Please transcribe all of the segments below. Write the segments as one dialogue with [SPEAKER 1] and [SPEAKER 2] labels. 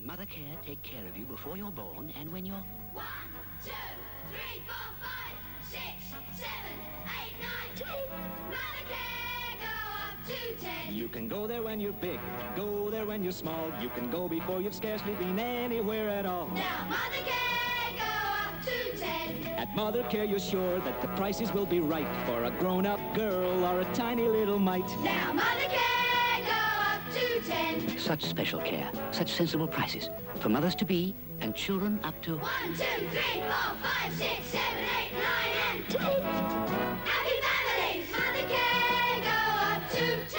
[SPEAKER 1] Mother Care take care of you before you're born and when you're...
[SPEAKER 2] 1, 2, 3, 4, 5, 6, 7, 8, 9, 10. Mother Care, go up to 10.
[SPEAKER 3] You can go there when you're big, go there when you're small. You can go before you've scarcely been anywhere at all.
[SPEAKER 2] Now Mother Care, go up to 10.
[SPEAKER 3] At Mother Care, you're sure that the prices will be right for a grown-up girl or a tiny little mite.
[SPEAKER 2] Now Mother Care, go up to 10.
[SPEAKER 1] Such special care, such sensible prices for mothers-to-be and children up to...
[SPEAKER 2] 1, 2, 3, 4, 5, 6, 7, 8, 9, and 10. Happy families, Mother Care, go up to 10.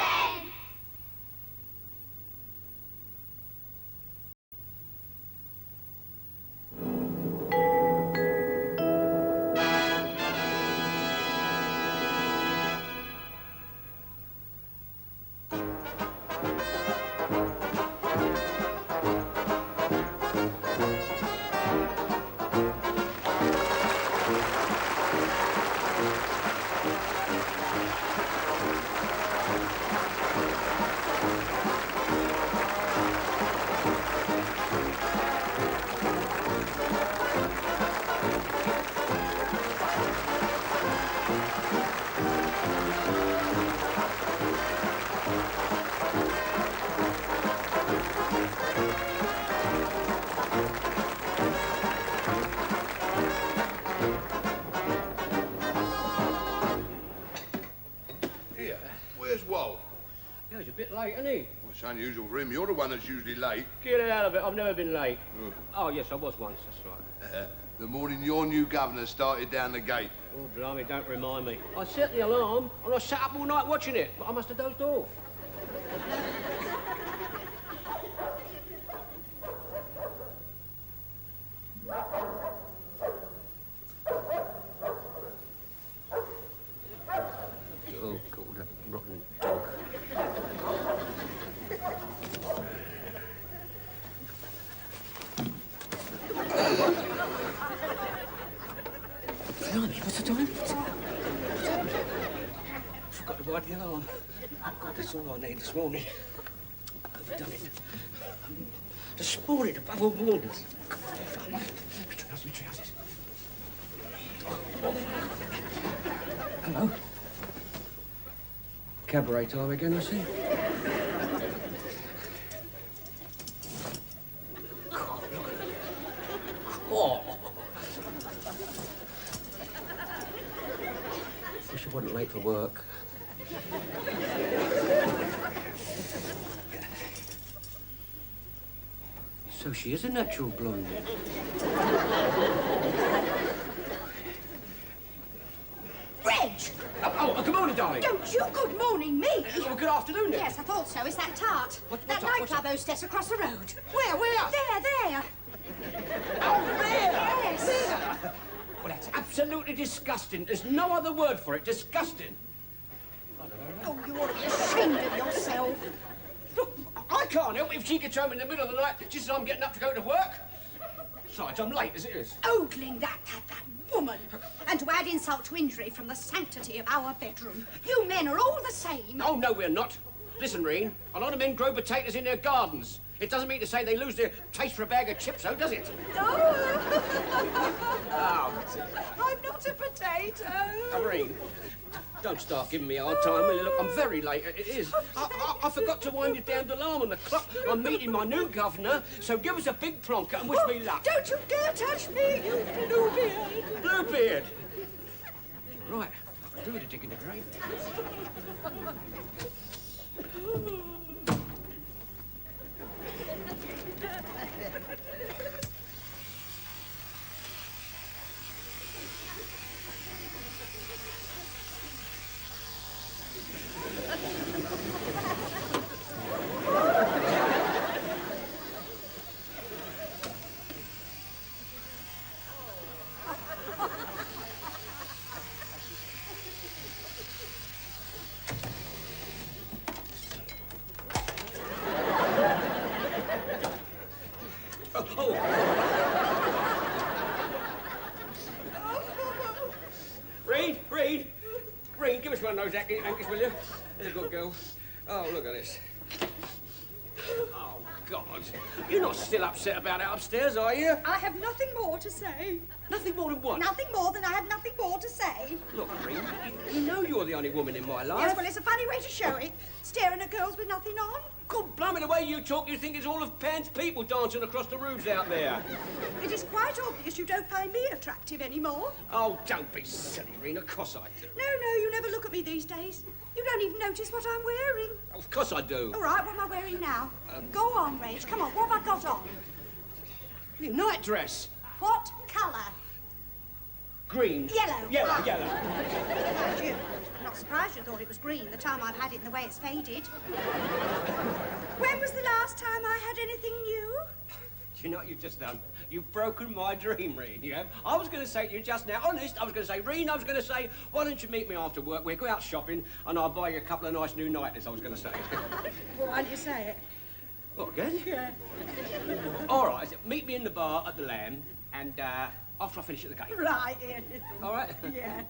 [SPEAKER 4] Where's Walt?
[SPEAKER 5] Yeah, he's a bit late, isn't he?
[SPEAKER 4] Well, it's unusual for him. You're the one that's usually late.
[SPEAKER 5] Get it out of it. I've never been late. Oh, yes, I was once, that's right.
[SPEAKER 4] The morning your new governor started down the gate.
[SPEAKER 5] Oh, blimey, don't remind me. I set the alarm and I sat up all night watching it, but I must have dozed off. Oh, God, that rotten dog. Blimey, what's the time? Forgot to wind the alarm. God, that's all I need this morning. Overdone it. This morning, above all mornings. Me trousers. Hello? Cabaret time again, I see. God, look at it. Oh. Wish I wasn't late for work. So she is a natural blonde.
[SPEAKER 2] Reg!
[SPEAKER 5] Oh, good morning, darling.
[SPEAKER 2] Don't you good morning me?
[SPEAKER 5] Oh, good afternoon, then.
[SPEAKER 2] Yes, I thought so. It's that tart.
[SPEAKER 5] What's
[SPEAKER 2] that
[SPEAKER 5] up? What's
[SPEAKER 2] nightclub hostess across the road.
[SPEAKER 5] Where?
[SPEAKER 2] There.
[SPEAKER 5] Oh, there!
[SPEAKER 2] Yes.
[SPEAKER 5] There! Well, that's absolutely disgusting. There's no other word for it. Disgusting.
[SPEAKER 2] Oh, you ought to be ashamed of yourself.
[SPEAKER 5] Look, I can't help if she gets home in the middle of the night just as I'm getting up to go to work. Besides, I'm late as it is.
[SPEAKER 2] Ogling that woman. And to add insult to injury from the sanctity of our bedroom. You men are all the same.
[SPEAKER 5] Oh, no, we're not. Listen, Reen, a lot of men grow potatoes in their gardens. It doesn't mean to say they lose their taste for a bag of chips, though, does it?
[SPEAKER 2] No.
[SPEAKER 5] Oh,
[SPEAKER 2] I'm not a potato.
[SPEAKER 5] Reen, don't start giving me a hard time, will you? Look, I'm very late. It is. I forgot to wind you down the alarm on the clock. I'm meeting my new governor, so give us a big plonker and wish me luck.
[SPEAKER 2] Don't you dare touch me, you Bluebeard.
[SPEAKER 5] Bluebeard. You're right. I do with a dick in the grave. Reed, give us one of those hankies, will you? There's a good girl. Oh, look at this. Oh, God. God. You're not still upset about it upstairs, are you?
[SPEAKER 6] I have nothing more to say.
[SPEAKER 5] Nothing more than what?
[SPEAKER 6] Nothing more than I have nothing more to say.
[SPEAKER 5] Look, Reen, you know you're the only woman in my life.
[SPEAKER 6] Yes, well, it's a funny way to show it. Staring at girls with nothing on.
[SPEAKER 5] God, blimey, the way you talk, you think it's all of Pan's people dancing across the roofs out there.
[SPEAKER 6] It is quite obvious you don't find me attractive anymore.
[SPEAKER 5] Oh, don't be silly, Reen. Of course I do.
[SPEAKER 6] No, you never look at me these days. You don't even notice what I'm wearing.
[SPEAKER 5] Of course I do.
[SPEAKER 6] All right, what am I wearing now? Go on, Reg. Come on, what have I got on?
[SPEAKER 5] Your night dress.
[SPEAKER 6] What colour?
[SPEAKER 5] Green.
[SPEAKER 6] Yellow.
[SPEAKER 5] Yellow,
[SPEAKER 6] Ah.
[SPEAKER 5] yellow.
[SPEAKER 6] How'd you? Not surprised you thought it was green the time I've had it and the way it's faded. When was the last time I had anything new?
[SPEAKER 5] Do you know what you've just done? You've broken my dream, Reen, you have. I was going to say to you just now, honest, I was going to say, Reen, I was going to say, why don't you meet me after work? We'll go out shopping and I'll buy you a couple of nice new nightlies, I was going to say.
[SPEAKER 6] Why don't you say it?
[SPEAKER 5] What, again?
[SPEAKER 6] Yeah.
[SPEAKER 5] All right, so meet me in the bar at the Lamb and after I finish at the gate.
[SPEAKER 6] Right, yeah.
[SPEAKER 5] All right?
[SPEAKER 6] Yeah.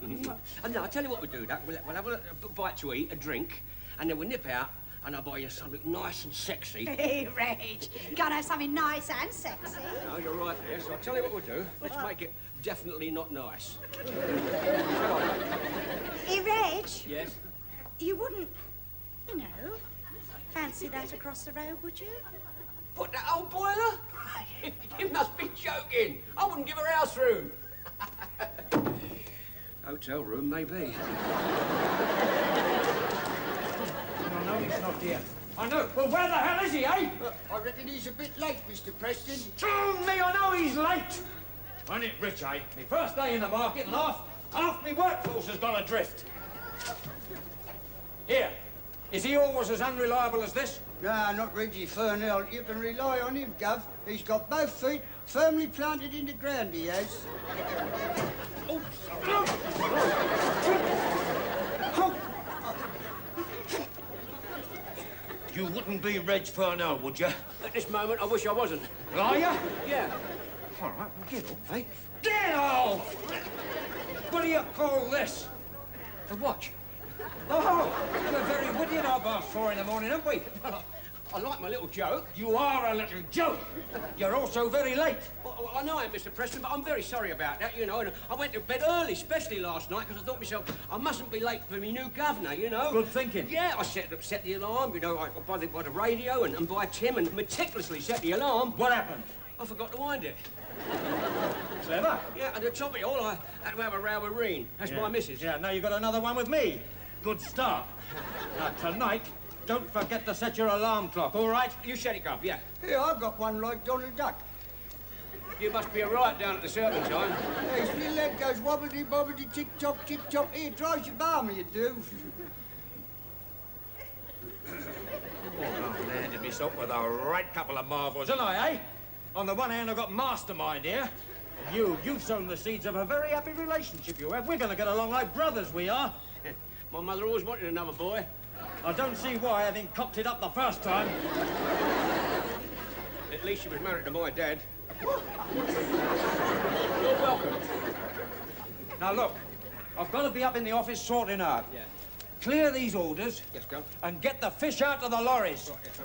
[SPEAKER 5] And now, I'll tell you what we'll do, Duck. We'll have a bite to eat, a drink, and then we'll nip out and I'll buy you something nice and sexy.
[SPEAKER 6] Hey, Reg, gotta have something nice and sexy.
[SPEAKER 5] No, you're right there, so I'll tell you what we'll do. Let's make it definitely not nice.
[SPEAKER 6] Hey, Reg,
[SPEAKER 5] Yes?
[SPEAKER 6] you wouldn't, you know, fancy that across the road, would you?
[SPEAKER 5] What, that old boiler? You must be joking. I wouldn't give her house room. Hotel room, maybe.
[SPEAKER 7] No, he's not here. I know. Well, where the hell is he, eh?
[SPEAKER 8] I reckon he's a bit late, Mr. Preston.
[SPEAKER 7] Tell me, I know he's late. Ain't it rich, eh? Me first day in the market and half me workforce has gone adrift. Here, is he always as unreliable as this?
[SPEAKER 8] No, not Reggie Furnell. You can rely on him, Gov. He's got both feet firmly planted in the ground, he has.
[SPEAKER 7] Oh, sorry. You wouldn't be Reg Furnell, would you?
[SPEAKER 5] At this moment, I wish I wasn't.
[SPEAKER 7] Are you?
[SPEAKER 5] Yeah.
[SPEAKER 7] All right, well, get off, eh? Get off! What do you call this?
[SPEAKER 5] A watch.
[SPEAKER 7] Oh, we're very witty at our bar 4 in the morning, aren't we?
[SPEAKER 5] Well, I like my little joke.
[SPEAKER 7] You are a little joke. You're also very late.
[SPEAKER 5] Well, I know I am, Mr. Preston, but I'm very sorry about that, you know. And I went to bed early, especially last night, because I thought to myself, I mustn't be late for my new governor, you know.
[SPEAKER 7] Good thinking.
[SPEAKER 5] Yeah, I set the alarm, you know, by the radio and by Tim, and meticulously set the alarm.
[SPEAKER 7] What happened?
[SPEAKER 5] I forgot to wind it.
[SPEAKER 7] Clever.
[SPEAKER 5] Yeah, and to top it all, I had to have a row with Reen. That's my missus.
[SPEAKER 7] Yeah, now you got another one with me. Good start. Now, tonight, don't forget to set your alarm clock, all right?
[SPEAKER 5] You set it, Gov, yeah.
[SPEAKER 8] Here, I've got one like Donald Duck.
[SPEAKER 5] You must be a riot down at the Serpentine.
[SPEAKER 8] Hey, his little leg goes wobbly-bobbly, tick-tock, tick-tock. Here, drives your barman, you do.
[SPEAKER 7] I've landed myself with a right couple of marvels, haven't I, eh? On the one hand, I've got Mastermind here. You've sown the seeds of a very happy relationship you have. We're going to get along like brothers, we are.
[SPEAKER 5] My mother always wanted another boy.
[SPEAKER 7] I don't see why, having cocked it up the first time.
[SPEAKER 5] At least she was married to my dad. You're welcome.
[SPEAKER 7] Now, look, I've got to be up in the office sorting out.
[SPEAKER 5] Yeah.
[SPEAKER 7] Clear these orders.
[SPEAKER 5] Yes, Gov.
[SPEAKER 7] And get the fish out of the lorries.
[SPEAKER 5] Right, yes,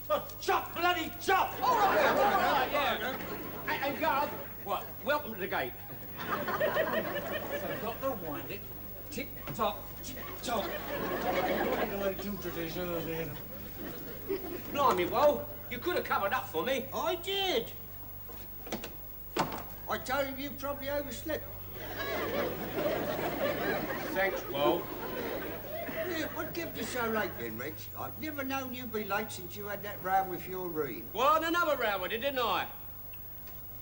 [SPEAKER 5] okay.
[SPEAKER 7] Chop, bloody chop!
[SPEAKER 5] All right, yeah. And Gov, what? Welcome to the gate.
[SPEAKER 7] I've got to wind it. Tick-tock, tick-tock. What do they do to these others here?
[SPEAKER 5] Blimey, Wal, you could have covered up for me.
[SPEAKER 8] I did. I told him you probably overslept.
[SPEAKER 5] Thanks, Wal.
[SPEAKER 8] Yeah, what kept you so late then, Reg? I've never known you be late since you had that row with Fureen.
[SPEAKER 5] Well, I had another row with her, didn't I?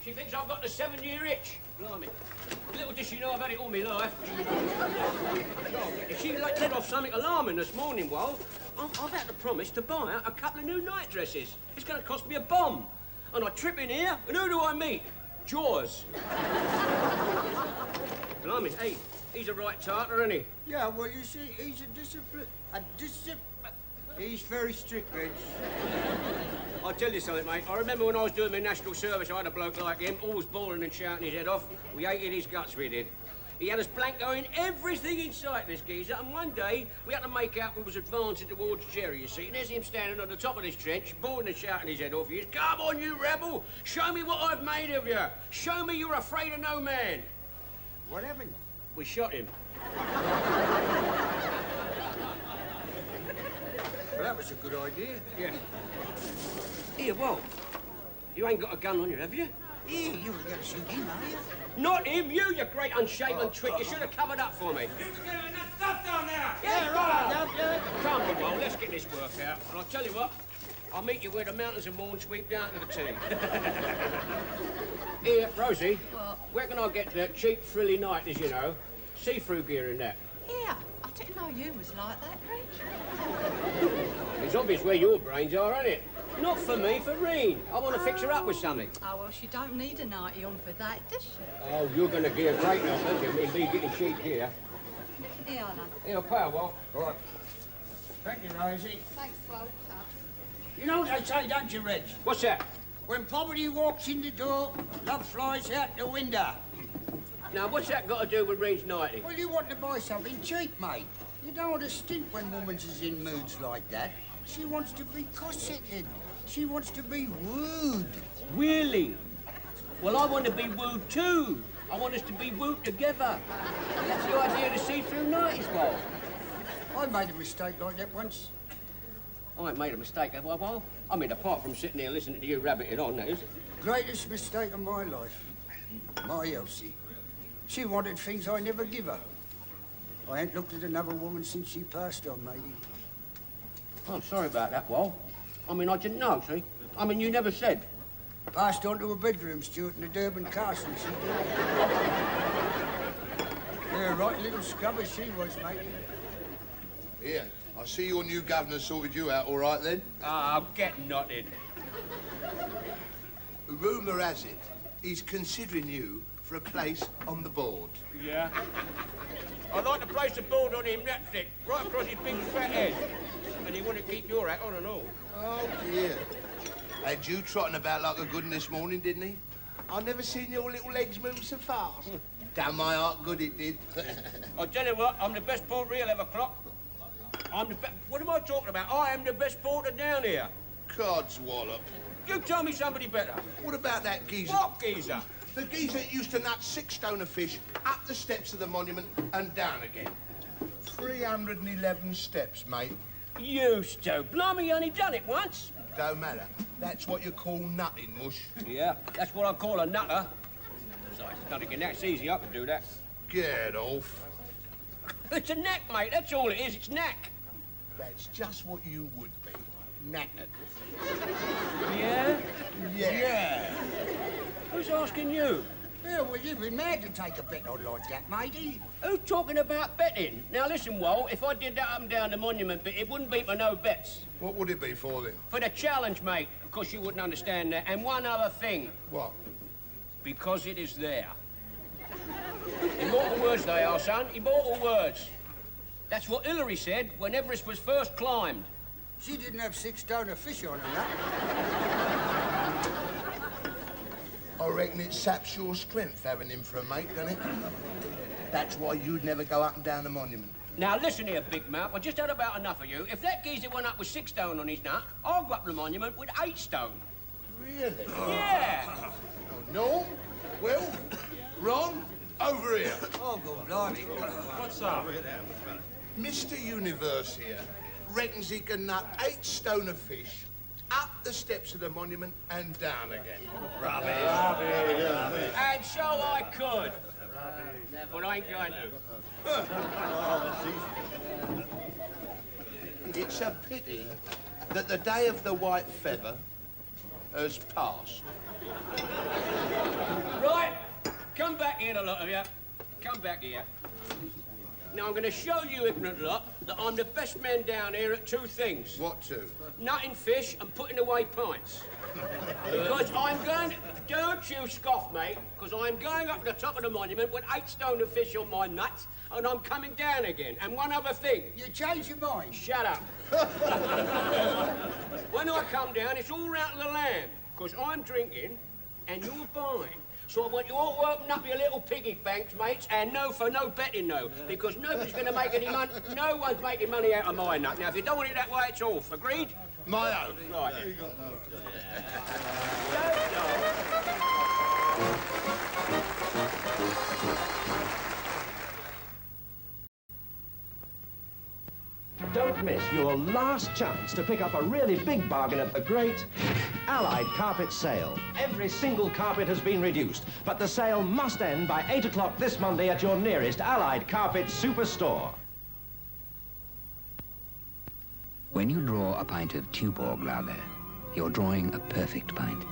[SPEAKER 5] She thinks I've got the 7-year itch. Blimey. Little does she know I've had it all my life. She let off something alarming this morning, Wal. I've had to promise to buy her a couple of new night dresses. It's going to cost me a bomb. And I trip in here, and who do I meet? Jaws. Blimey, hey, he's a right tartar, isn't he?
[SPEAKER 8] Yeah, well, you see, he's he's very strict, Reg.
[SPEAKER 5] I'll tell you something, mate. I remember when I was doing my national service, I had a bloke like him, always bawling and shouting his head off. We hated his guts, we did. He had us blancoing everything in sight, this geezer, and one day we had to make out we was advancing towards Jerry, you see, and there's him standing on the top of this trench, bawling and shouting his head off. He is, "Come on, you rebel! Show me what I've made of you! Show me you're afraid of no man!"
[SPEAKER 8] What happened?
[SPEAKER 5] We shot him.
[SPEAKER 8] Well, that was a good idea.
[SPEAKER 5] Yeah. Here, Walt. You ain't got a gun on you, have you?
[SPEAKER 8] Here, you were going to shoot him, are you?
[SPEAKER 5] Not him, you great unshaven twit. You should have covered up for me.
[SPEAKER 7] You can get enough stuff down there!
[SPEAKER 5] Yeah, right. Come on, Walt, let's get this work out. And I'll tell you what, I'll meet you where the mountains of Morn sweep down to the Tee. Here, Rosie.
[SPEAKER 9] What?
[SPEAKER 5] Where can I get the cheap, frilly night, as you know? See-through gear in that.
[SPEAKER 9] Yeah, I didn't know you was like that, Reg.
[SPEAKER 5] It's obvious where your brains are, isn't it? Not for me, for Reen. I want to fix her up with something.
[SPEAKER 9] Oh, well, she don't need a nightie on for that, does she?
[SPEAKER 5] Oh, you're going to get a great knock, aren't you? Me getting cheap here.
[SPEAKER 9] Here, Alan.
[SPEAKER 5] Here, pal, Walt.
[SPEAKER 8] Right. Thank you, Rosie.
[SPEAKER 9] Thanks, Walter.
[SPEAKER 8] You know what they say, don't you, Reg?
[SPEAKER 5] What's that?
[SPEAKER 8] When poverty walks in the door, love flies out the window.
[SPEAKER 5] Now, what's that got to do with Reen's nightie?
[SPEAKER 8] Well, you want to buy something cheap, mate. You don't want to stint when woman's is in moods like that. She wants to be cosseted. She wants to be wooed.
[SPEAKER 5] Really? Well, I want to be wooed too. I want us to be wooed together. That's the idea of the see-through nighties, Walt.
[SPEAKER 8] I made a mistake like that once.
[SPEAKER 5] I ain't made a mistake, have I, Walt? I mean, apart from sitting there listening to you rabbiting on, that is.
[SPEAKER 8] Greatest mistake of my life. My Elsie. She wanted things I never give her. I ain't looked at another woman since she passed on, matey.
[SPEAKER 5] I'm sorry about that, Walt. I mean, I didn't know, see? I mean, you never said.
[SPEAKER 8] Passed on to her bedroom, Stuart, in the Durban castle, she did. Yeah, right little scrubber she was, matey.
[SPEAKER 4] Here, I see your new governor sorted you out all right then.
[SPEAKER 5] Ah, I'm getting knotted.
[SPEAKER 4] Rumour has it, he's considering you for a place on the board.
[SPEAKER 5] Yeah? I'd like to place a board on him, that's it. Right across his big fat head. And he wouldn't keep your hat on and all.
[SPEAKER 4] Oh, dear. Had you trotting about like a good one this morning, didn't he? I never seen your little legs move so fast. Done my heart good, it did.
[SPEAKER 5] I'll tell you what, I'm the best porter he'll ever clock. I'm the best... What am I talking about? I am the best porter down here.
[SPEAKER 4] Codswallop.
[SPEAKER 5] You tell me somebody better.
[SPEAKER 4] What about that geezer?
[SPEAKER 5] What geezer?
[SPEAKER 4] The geezer that used to nut 6 stone of fish up the steps of the monument and down again. 311 steps, mate.
[SPEAKER 5] Used to. Blimey, you only done it once.
[SPEAKER 4] Don't matter. That's what you call nutting, mush.
[SPEAKER 5] Yeah, that's what I call a nutter. Besides, it's nothing that's easy. I can do that.
[SPEAKER 4] Get off.
[SPEAKER 5] It's a knack, mate. That's all it is. It's knack.
[SPEAKER 4] That's just what you would be. Knackered.
[SPEAKER 5] Yeah?
[SPEAKER 4] Yeah.
[SPEAKER 5] Who's asking you?
[SPEAKER 8] Yeah, well, you'd be mad to take a bet on like that, matey.
[SPEAKER 5] Who's talking about betting? Now, listen, Walt, if I did that up and down the monument bit, it wouldn't beat my no bets.
[SPEAKER 4] What would it be for, then?
[SPEAKER 5] For the challenge, mate. Of course, you wouldn't understand that. And one other thing.
[SPEAKER 4] What?
[SPEAKER 5] Because it is there. Immortal words they are, son. Immortal words. That's what Hillary said when Everest was first climbed.
[SPEAKER 8] She didn't have 6 stone of fish on her, that.
[SPEAKER 4] I reckon it saps your strength having him for a mate, doesn't it? That's why you'd never go up and down the monument.
[SPEAKER 5] Now, listen here, Big Mouth. I just had about enough of you. If that geezer went up with 6 stone on his nut, I'll go up the monument with 8 stone.
[SPEAKER 4] Really?
[SPEAKER 5] Yeah.
[SPEAKER 4] Oh, no? Well, Ron, over here.
[SPEAKER 8] Oh, good blimey.
[SPEAKER 7] What's up?
[SPEAKER 4] Mr. Universe here reckons he can nut 8 stone of fish up the steps of the monument and down again.
[SPEAKER 5] And so I could. But I ain't going to.
[SPEAKER 4] It's a pity that the day of the white feather has passed.
[SPEAKER 5] Right. Come back here, the lot of you. Come back here. Now, I'm going to show you, ignorant lot, that I'm the best man down here at 2 things.
[SPEAKER 4] What two?
[SPEAKER 5] Nutting fish and putting away pints. Because I'm going to... Don't you scoff, mate, because I'm going up to the top of the monument with 8 stone of fish on my nuts, and I'm coming down again. And one other thing.
[SPEAKER 8] You changed your mind.
[SPEAKER 5] Shut up. When I come down, it's all out of the lamb, because I'm drinking and you're buying. So I want you all to open up your little piggy banks, mates, and no for no betting, no, because nobody's going to make any money. No one's making money out of my nut. Now, if you don't want it that way, it's off. Agreed?
[SPEAKER 4] My own.
[SPEAKER 5] Right.
[SPEAKER 10] Don't miss your last chance to pick up a really big bargain at the great Allied Carpet Sale. Every single carpet has been reduced, but the sale must end by 8 o'clock this Monday at your nearest Allied Carpet Superstore.
[SPEAKER 1] When you draw a pint of Tuborg lager, you're drawing a perfect pint.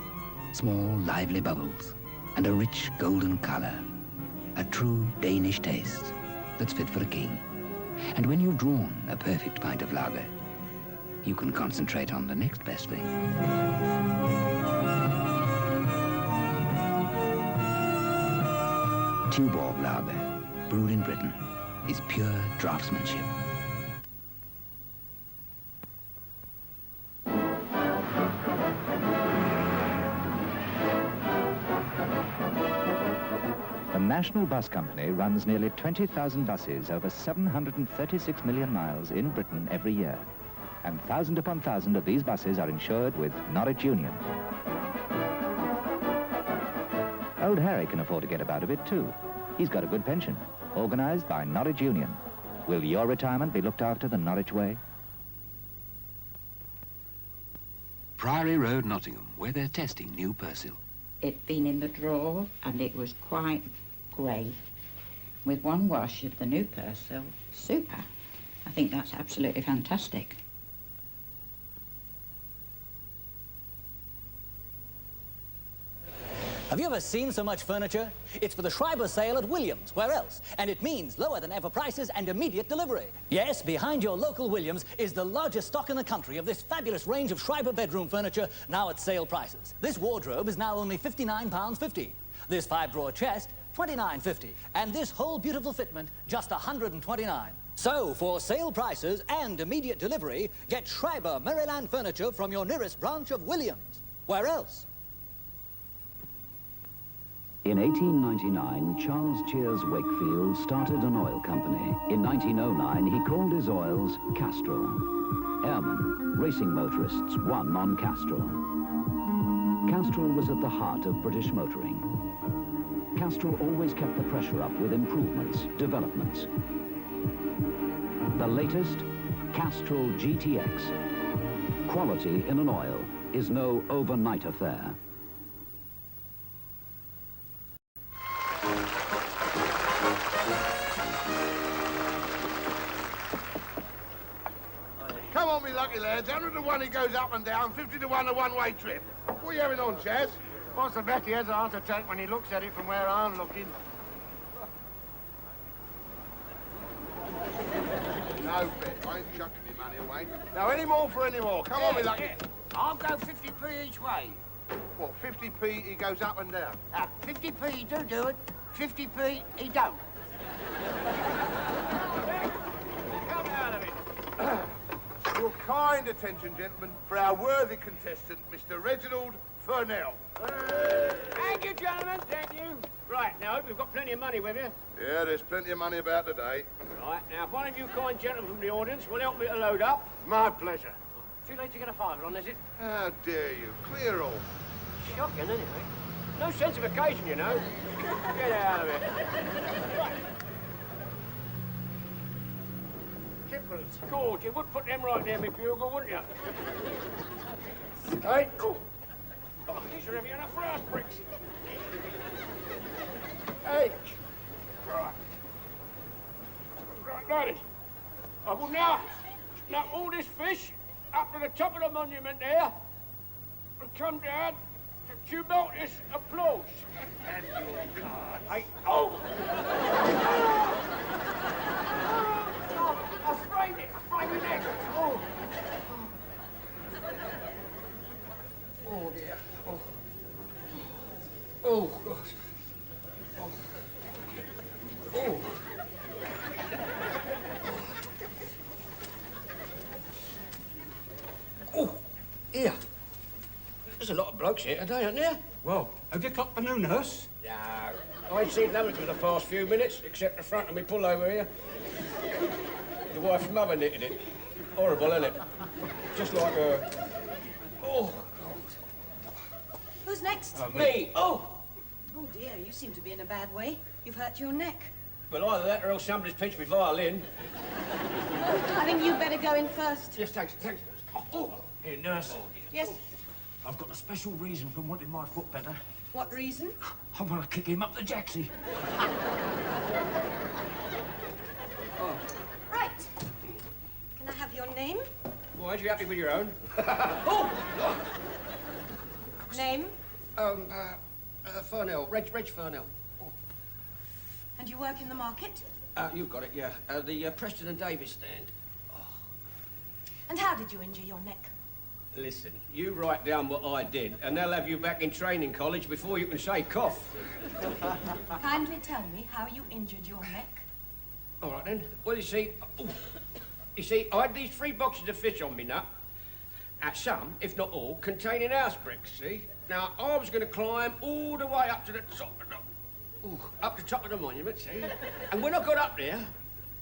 [SPEAKER 1] Small, lively bubbles, and a rich golden colour. A true Danish taste that's fit for a king. And when you've drawn a perfect pint of lager, you can concentrate on the next best thing. Tuborg lager, brewed in Britain, is pure draftsmanship.
[SPEAKER 11] The National Bus Company runs nearly 20,000 buses over 736 million miles in Britain every year. And thousand upon thousand of these buses are insured with Norwich Union. Old Harry can afford to get about a bit too. He's got a good pension, organised by Norwich Union. Will your retirement be looked after the Norwich way?
[SPEAKER 1] Priory Road, Nottingham, where they're testing new Persil.
[SPEAKER 12] It'd been in the drawer and it was quite grey. With one wash of the new Persil, super. I think that's absolutely fantastic.
[SPEAKER 13] Have you ever seen so much furniture? It's for the Schreiber sale at Williams. Where else? And it means lower than ever prices and immediate delivery. Yes, behind your local Williams is the largest stock in the country of this fabulous range of Schreiber bedroom furniture, now at sale prices. This wardrobe is now only £59.50. This 5-drawer chest, £29.50. And this whole beautiful fitment, just £129. So, for sale prices and immediate delivery, get Schreiber Maryland furniture from your nearest branch of Williams. Where else?
[SPEAKER 14] In 1899, Charles Cheers Wakefield started an oil company. In 1909, he called his oils Castrol. Airmen, racing motorists, won on Castrol. Castrol was at the heart of British motoring. Castrol always kept the pressure up with improvements, developments. The latest, Castrol GTX. Quality in an oil is no overnight affair.
[SPEAKER 4] Come on, me lucky lads. 100 to 1 he goes up and down, 50 to 1 a one-way trip. What are you having on, Chaz?
[SPEAKER 8] What's the bet he has a heart attack when he looks at it from where I'm looking?
[SPEAKER 4] No bet. I ain't chucking me money away. Now, any more for any more. Come on, me lucky.
[SPEAKER 8] I'll go 50p each way.
[SPEAKER 4] What, 50p he goes up and down?
[SPEAKER 8] 50p he do it, 50p he don't.
[SPEAKER 4] Come out of it. Your kind attention, gentlemen, for our worthy contestant, Mr. Reginald Furnell.
[SPEAKER 5] Thank you, gentlemen, thank you. Right, now, we've got plenty of money with you.
[SPEAKER 4] Yeah, there's plenty of money about today.
[SPEAKER 5] Right, now, if one of you kind gentlemen from the audience will help me to load up.
[SPEAKER 4] My pleasure.
[SPEAKER 5] Too late to get a fiver on, is it?
[SPEAKER 4] How dare you? Clear off.
[SPEAKER 5] Shocking, isn't it? No sense of occasion, you know. Get out of it. Right. Kippers, George, you would put them right there, me bugle, wouldn't you? Hey. Oh, these are heavy enough for us bricks. Hey. Right. Right, ladies. I will now snap all this fish up to the top of the monument there and come down to tumultuous applause. And your card. Hey. Oh! I sprained it. I sprained my neck. Oh. Oh, dear. Oh. Oh, gosh. Oh. Oh. Oh, here. There's a lot of blokes here today, aren't there?
[SPEAKER 15] Well, have you clocked the new nurse?
[SPEAKER 5] No, I ain't seen nothing for the past few minutes, except the front of me pullover here. The wife's mother knitted it. Horrible, isn't it? Just like her. Oh, God.
[SPEAKER 6] Who's next?
[SPEAKER 5] Me! Oh!
[SPEAKER 6] Oh, dear, you seem to be in a bad way. You've hurt your neck.
[SPEAKER 5] Well, either that or else somebody's pinched my violin.
[SPEAKER 6] I think you'd better go in first.
[SPEAKER 5] Yes, thanks. Oh.
[SPEAKER 7] Here, nurse.
[SPEAKER 6] Yes.
[SPEAKER 7] I've got a special reason for wanting my foot better.
[SPEAKER 6] What reason?
[SPEAKER 7] I want to kick him up the jacksie.
[SPEAKER 6] Right. Can I have your name?
[SPEAKER 5] Well, aren't you happy with your own?
[SPEAKER 6] Name?
[SPEAKER 5] Furnell. Reg Furnell.
[SPEAKER 6] And you work in the market?
[SPEAKER 5] You've got it, yeah. The Preston and Davis stand.
[SPEAKER 6] And how did you injure your neck?
[SPEAKER 5] Listen, you write down what I did, and they'll have you back in training college before you can say cough.
[SPEAKER 6] Kindly tell me how you injured your neck.
[SPEAKER 5] All right, then. Well, you see, I had these 3 boxes of fish on me nut. Some, if not all, containing house bricks, see? Now, I was going to climb all the way up to the top of the monument, see? And when I got up there,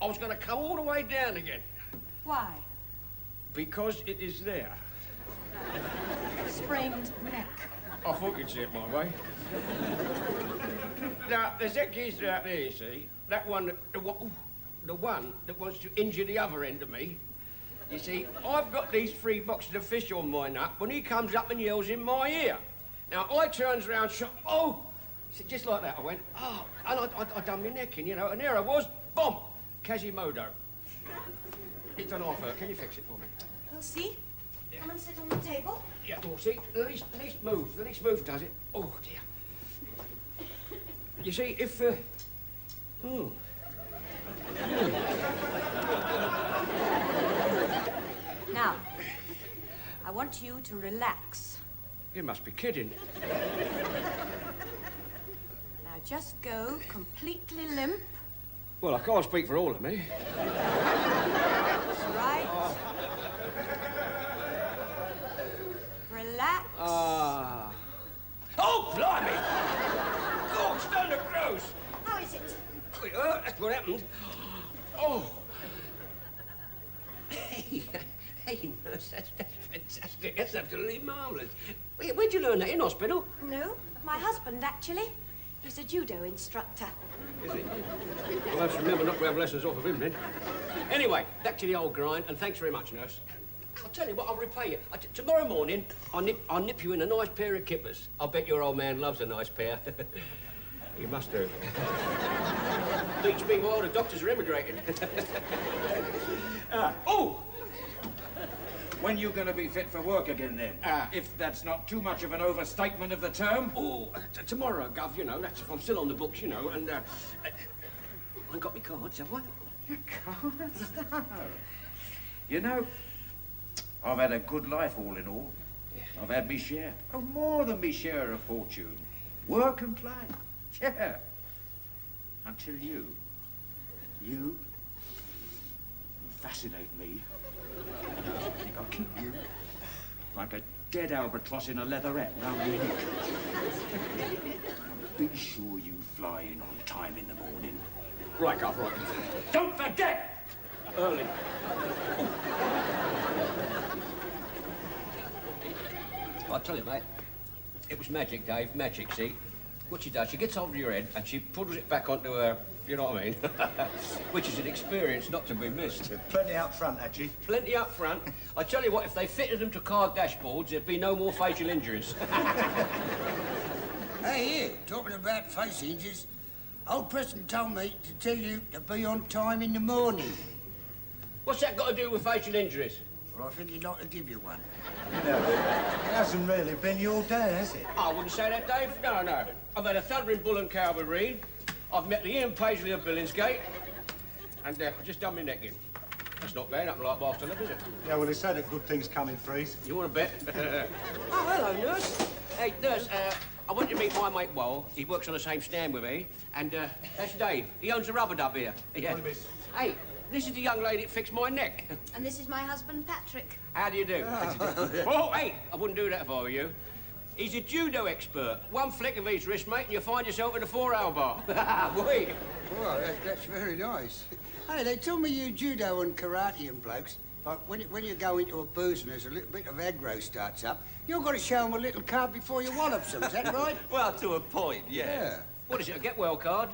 [SPEAKER 5] I was going to come all the way down again.
[SPEAKER 6] Why?
[SPEAKER 5] Because it is there.
[SPEAKER 6] Sprained neck.
[SPEAKER 5] I thought you'd see it my way. Now, there's that geezer out there, you see. That one, the one that wants to injure the other end of me. You see, I've got these 3 boxes of fish on my nut when he comes up and yells in my ear. Now, I turns around, see, just like that, I went, and I done my neck in, you know, and there I was, boom, Quasimodo. It's an offer. Can you fix it for me?
[SPEAKER 6] We'll see. Come and sit on the table.
[SPEAKER 5] Yeah, well, see, the least move does it. Oh, dear. You see, if,
[SPEAKER 6] Now, I want you to relax.
[SPEAKER 5] You must be kidding.
[SPEAKER 6] Now, just go completely limp.
[SPEAKER 5] Well, I can't speak for all of me.
[SPEAKER 6] That's right. Relax.
[SPEAKER 5] Oh, blimey! God, stand the crows!
[SPEAKER 6] How is it?
[SPEAKER 5] That's what happened. Oh. Hey, nurse, that's fantastic. That's absolutely marvellous. Where'd you learn that? In hospital?
[SPEAKER 6] No, my husband, actually. He's a judo instructor.
[SPEAKER 5] Is he? Well, I have to remember not to have lessons off of him, then. Anyway, back to the old grind, and thanks very much, nurse. I'll tell you what, I'll repay you. Tomorrow morning, I'll nip you in a nice pair of kippers. I'll bet your old man loves a nice pair. He must do. Beats me while the doctors are immigrating.
[SPEAKER 7] When you going to be fit for work again, then? If that's not too much of an overstatement of the term?
[SPEAKER 5] Tomorrow, Gov, you know, that's if I'm still on the books, you know, and, I got me cards, have I?
[SPEAKER 7] Your cards? No. You know, I've had a good life, all in all. I've had me share. Oh, more than me share of fortune. Work and play. Yeah. Until you fascinate me. I think I'll keep you like a dead albatross in a leatherette round the neck. Be sure you fly in on time in the morning.
[SPEAKER 5] Right, Gov, right.
[SPEAKER 7] Don't forget!
[SPEAKER 5] Early. I'll tell you, mate, it was magic, Dave, magic, see? What she does, she gets hold of your head and she puddles it back onto her, you know what I mean? Which is an experience not to be missed.
[SPEAKER 15] Plenty up front, actually.
[SPEAKER 5] Plenty up front. I tell you what, if they fitted them to car dashboards, there'd be no more facial injuries.
[SPEAKER 8] Hey, here, talking about face injuries, old Preston told me to tell you to be on time in the morning.
[SPEAKER 5] What's that got to do with facial injuries?
[SPEAKER 8] Well, I think he'd like to give you one.
[SPEAKER 15] You know, it hasn't really been your day, has it?
[SPEAKER 5] I wouldn't say that, Dave. No, no. I've had a thundering bull and cow with Reed. I've met the Ian Paisley of Billingsgate. And I've just done my neck in. That's not bad, nothing like Boston, is it?
[SPEAKER 15] Yeah, well, they say that good things come in threes.
[SPEAKER 5] You want to bet? Oh, hello, nurse. Hey, nurse, I want you to meet my mate, Wal. He works on the same stand with me. And that's Dave. He owns a rubber dub here. Yeah. Hey, this is the young lady that fixed my neck.
[SPEAKER 6] And this is my husband, Patrick.
[SPEAKER 5] How do you do? Oh, hey, I wouldn't do that if I were you. He's a judo expert. One flick of his wrist, mate, and you'll find yourself in a 4-hour bar. Boy.
[SPEAKER 8] Well, that's very nice. Hey, they tell me you judo and karate and blokes, but when you go into a booze and there's a little bit of aggro starts up, you've got to show them a little card before you wallop them, is that right?
[SPEAKER 16] Well, to a point, yeah.
[SPEAKER 5] What is it, a get well card?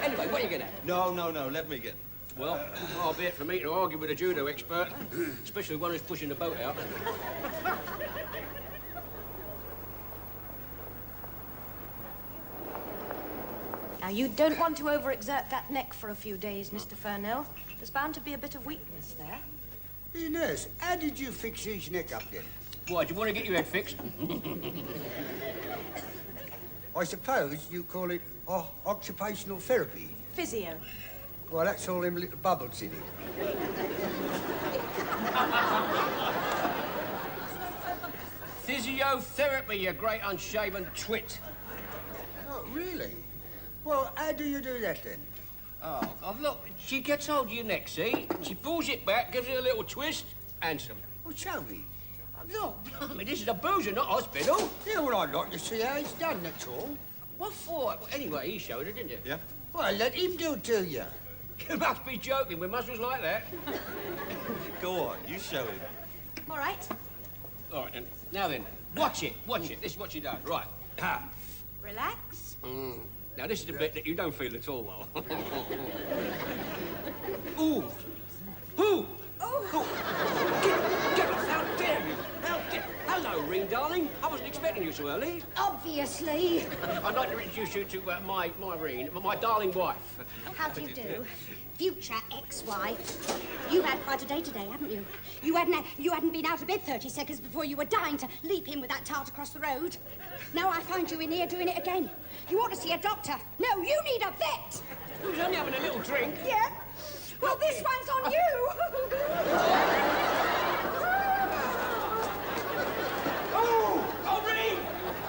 [SPEAKER 5] Anyway, what are you getting at?
[SPEAKER 16] No, let me get.
[SPEAKER 5] Well, far be it for me to argue with a judo expert, especially one who's pushing the boat out.
[SPEAKER 17] Now, you don't want to overexert that neck for a few days, Mr. Furnell. There's bound to be a bit of weakness there.
[SPEAKER 8] Hey, nurse, how did you fix his neck up then?
[SPEAKER 5] Why, do you want to get your head fixed?
[SPEAKER 8] I suppose you call it occupational therapy.
[SPEAKER 17] Physio.
[SPEAKER 8] Well, that's all them little bubbles in it.
[SPEAKER 5] Physiotherapy, you great unshaven twit.
[SPEAKER 8] Oh, really? Well, how do you do that then?
[SPEAKER 5] Oh, look, she gets hold of your neck, see? She pulls it back, gives it a little twist, handsome.
[SPEAKER 8] Well, show me.
[SPEAKER 5] Look, blimey, this is a boozer, not hospital.
[SPEAKER 8] Yeah, well, I'd like to see how it's done, that's all.
[SPEAKER 5] What for? Well, anyway, he showed it, didn't you?
[SPEAKER 16] Yeah.
[SPEAKER 8] Well, let him do it to you.
[SPEAKER 5] You must be joking with muscles like that.
[SPEAKER 16] Go on, you show him.
[SPEAKER 17] All right.
[SPEAKER 5] All right, then. Now then, watch it. This is what she does. Right.
[SPEAKER 17] Relax.
[SPEAKER 5] Now, this is the bit that you don't feel at all well. Ooh. Ooh.
[SPEAKER 17] Oh.
[SPEAKER 5] Get off. How dare you? Hello, Reen, darling. I wasn't expecting you so early.
[SPEAKER 6] Obviously.
[SPEAKER 5] I'd like to introduce you to my Reen, my darling wife.
[SPEAKER 6] How do you do? Future ex-wife. You've had quite a day today, haven't you? You hadn't been out of bed 30 seconds before you were dying to leap in with that tart across the road. Now I find you in here doing it again. You ought to see a doctor. No, you need a vet.
[SPEAKER 5] He was only having a little drink.
[SPEAKER 6] Yeah? Well, this one's on you.
[SPEAKER 5] Oh, Reen!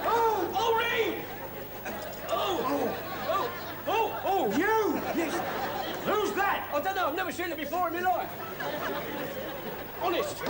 [SPEAKER 5] Oh, Reen! Oh!
[SPEAKER 7] You! Yes. Who's that?
[SPEAKER 5] I don't know. I've never seen it before in my life. Honest.